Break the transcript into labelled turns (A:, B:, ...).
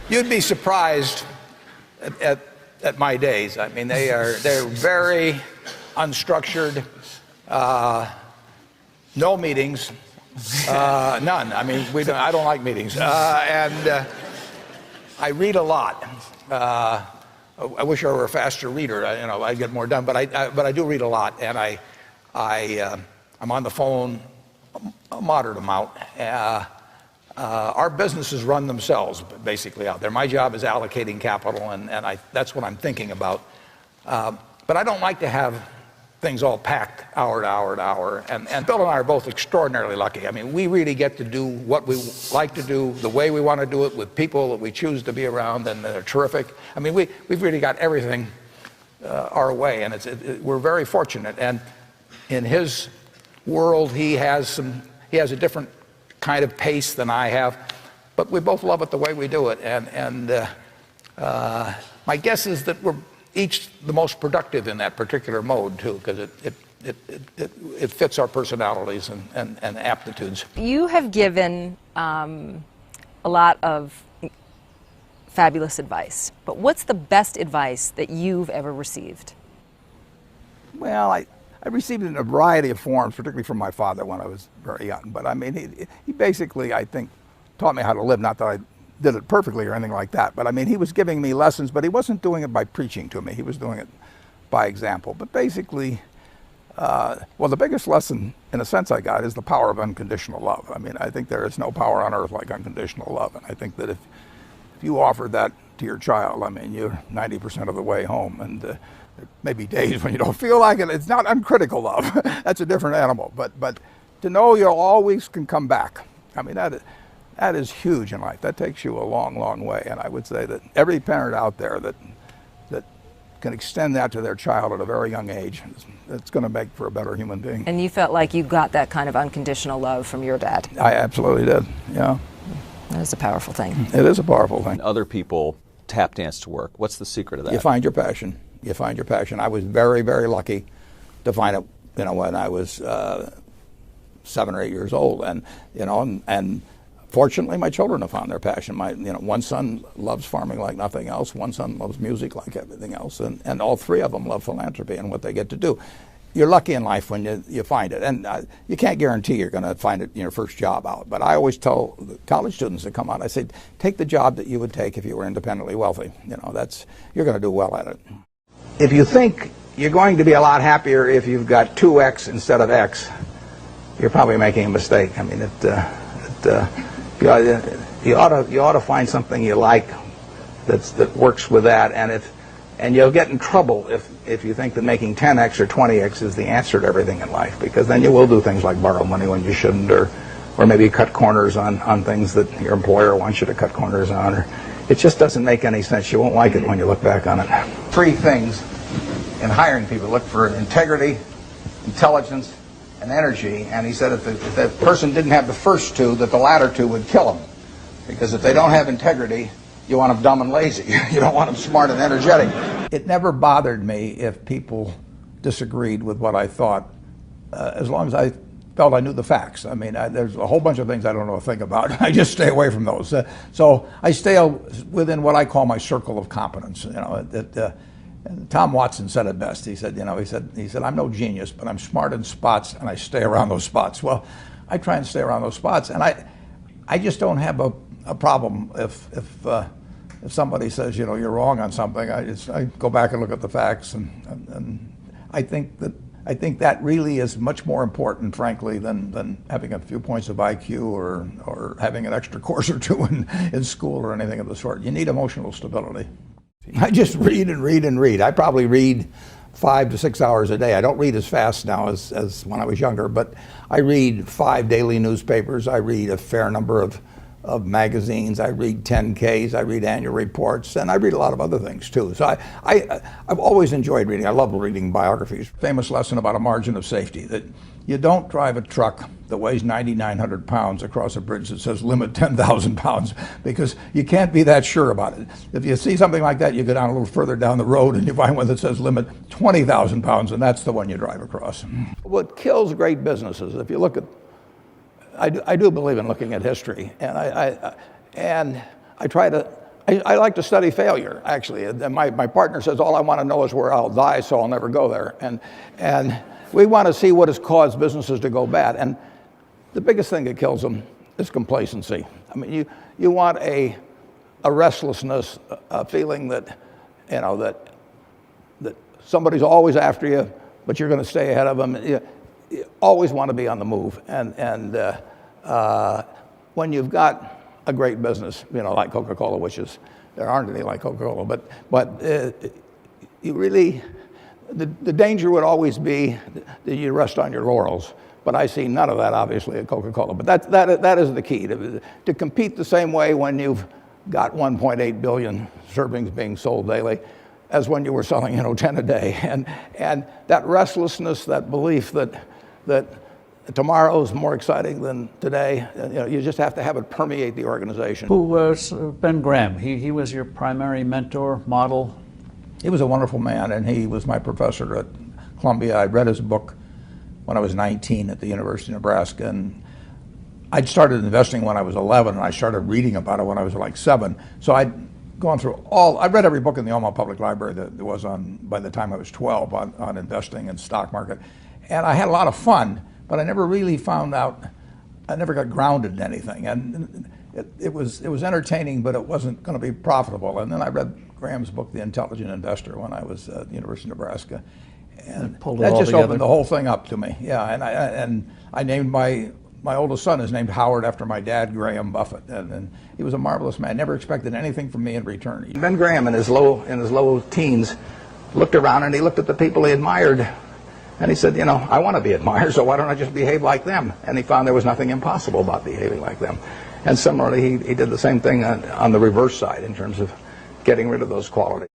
A: You'd be surprised at my days. I mean, they're very unstructured, no meetings, none. I mean, I don't like meetings, and I read a lot. I wish I were a faster reader. I'd get more done. But I do read a lot, and I'm on the phone a moderate amount. Our businesses run themselves basically out there. My job is allocating capital, and that's what I'm thinking about. But I don't like to have things all packed hour to hour to hour. And Bill and I are both extraordinarily lucky. I mean, we really get to do what we like to do, the way we want to do it, with people that we choose to be around, and they're terrific. I mean, we've really got everything our way, and we're very fortunate. And in his world, he has a different kind of pace than I have, but we both love it the way we do it. And my guess is that we're each the most productive in that particular mode too, because it fits our personalities and aptitudes.
B: You have given a lot of fabulous advice, but what's the best advice that you've ever received?
C: Well, I received it in a variety of forms, particularly from my father when I was very young. But I mean, he basically, I think, taught me how to live. Not that I did it perfectly or anything like that, but I mean, he was giving me lessons, but he wasn't doing it by preaching to me. He was doing it by example. But basically, well, the biggest lesson, in a sense, I got is the power of unconditional love. I mean, I think there is no power on earth like unconditional love. And I think that if you offer that to your child, I mean, you're 90% of the way home. And there may be days when you don't feel like it. It's not uncritical love. That's a different animal. But to know you always can come back. I mean, that is huge in life. That takes you a long, long way. And I would say that every parent out there that can extend that to their child at a very young age, it's going to make for a better human being.
B: And you felt like you got that kind of unconditional love from your dad?
C: I absolutely did, yeah.
B: That is a powerful thing.
C: It is a powerful thing.
D: Other people tap dance to work. What's the secret of that?
C: You find your passion. You find your passion. I was very, very lucky to find it, when I was 7 or 8 years old. And fortunately, my children have found their passion. One son loves farming like nothing else. One son loves music like everything else. And all three of them love philanthropy and what they get to do. You're lucky in life when you find it. And you can't guarantee you're going to find it in your first job out. But I always tell the college students that come out, I say, take the job that you would take if you were independently wealthy. You're going to do well at it. If you think you're going to be a lot happier if you've got 2X instead of X, you're probably making a mistake. I mean, you ought to find something you like that works with that, and you'll get in trouble if you think that making 10X or 20X is the answer to everything in life, because then you will do things like borrow money when you shouldn't, or maybe cut corners on things that your employer wants you to cut corners on. Or it just doesn't make any sense. You won't like it when you look back on it. 3 things in hiring people: look for integrity, intelligence, and energy. And he said if the person didn't have the first 2, that the latter 2 would kill them. Because if they don't have integrity, you want them dumb and lazy. You don't want them smart and energetic. It never bothered me if people disagreed with what I thought, as long as I felt I knew the facts. I mean, there's a whole bunch of things I don't know a thing about. I just stay away from those. So I stay within what I call my circle of competence. Tom Watson said it best. He said, I'm no genius, but I'm smart in spots, and I stay around those spots. Well, I try and stay around those spots, and I just don't have a problem if somebody says, you're wrong on something. I go back and look at the facts, and I think that really is much more important, frankly, than having a few points of IQ or having an extra course or 2 in school or anything of the sort. You need emotional stability. I just read and read and read. I probably read 5 to 6 hours a day. I don't read as fast now as when I was younger, but I read 5 daily newspapers. I read a fair number of magazines. I read 10Ks. I read annual reports, and I read a lot of other things too. So I've always enjoyed reading. I love reading biographies. Famous lesson about a margin of safety, that you don't drive a truck that weighs 9,900 pounds across a bridge that says limit 10,000 pounds, because you can't be that sure about it. If you see something like that, you go down a little further down the road and you find one that says limit 20,000 pounds, and that's the one you drive across. What kills great businesses, if you look at, I do believe in looking at history, and I try to
A: I like to study failure, actually. And my partner says, all I want to know is where I'll die, so I'll never go there. And we want to see what has caused businesses to go bad. And the biggest thing that kills them is complacency. I mean, you want a restlessness, a feeling that, you know, that somebody's always after you, but you're going to stay ahead of them. You always want to be on the move. And when you've got a great business, you know, like Coca-Cola, which is, there aren't any like Coca-Cola, but you really, the danger would always be that you rest on your laurels. But I see none of that, obviously, at Coca-Cola. But that is the key, to compete the same way when you've got 1.8 billion servings being sold daily as when you were selling, you know, 10 a day. And that restlessness, that belief that tomorrow is more exciting than today, you know, you just have to have it permeate the organization.
E: Who was Ben Graham? He was your primary mentor, model?
A: He was a wonderful man, and he was my professor at Columbia. I read his book when I was 19 at the University of Nebraska, and I'd started investing when I was 11, and I started reading about it when I was like 7. So I'd gone through I read every book in the Omaha Public Library that there was on, by the time I was 12, on investing and stock market. And I had a lot of fun, but I never really found out, I never got grounded in anything. And it was entertaining, but it wasn't going to be profitable. And then I read Graham's book, The Intelligent Investor, when I was at the University of Nebraska. And that just opened the whole thing up to me. Yeah, and I named my oldest son is named Howard after my dad, Graham Buffett, and he was a marvelous man. Never expected anything from me in return.
C: Ben Graham, in his low teens, looked around and he looked at the people he admired, and he said, you know, I want to be admired, so why don't I just behave like them? And he found there was nothing impossible about behaving like them. And similarly, he did the same thing on the reverse side in terms of getting rid of those qualities.